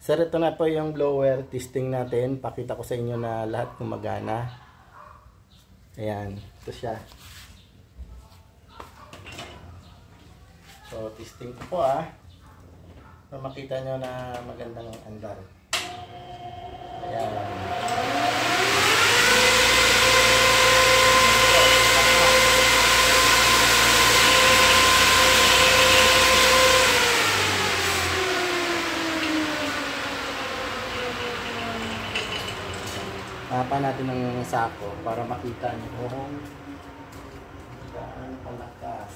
Sir, ito na po yung blower testing natin. Pakita ko sa inyo na lahat gumagana. Ayan, ito siya. So, testing ko po para makita nyo na magandang andar. Ayan. Tapan natin ng sako para makita nyo kung gaano kalakas.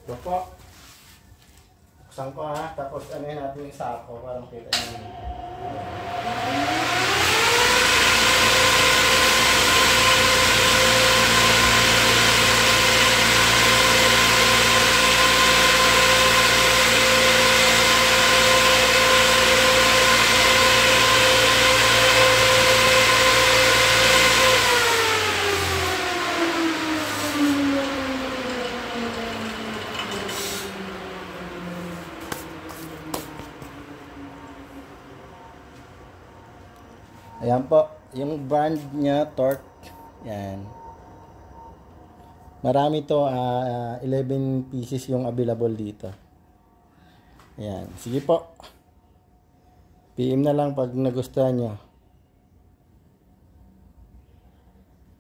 Ito po. Buksan ko tapos anuhin natin yung sako para makita nyo. Ayan po, yung brand niya, Torque. Yan. Marami to, 11 pieces yung available dito. Ayan, sige po. PM na lang pag nagustuhan nyo.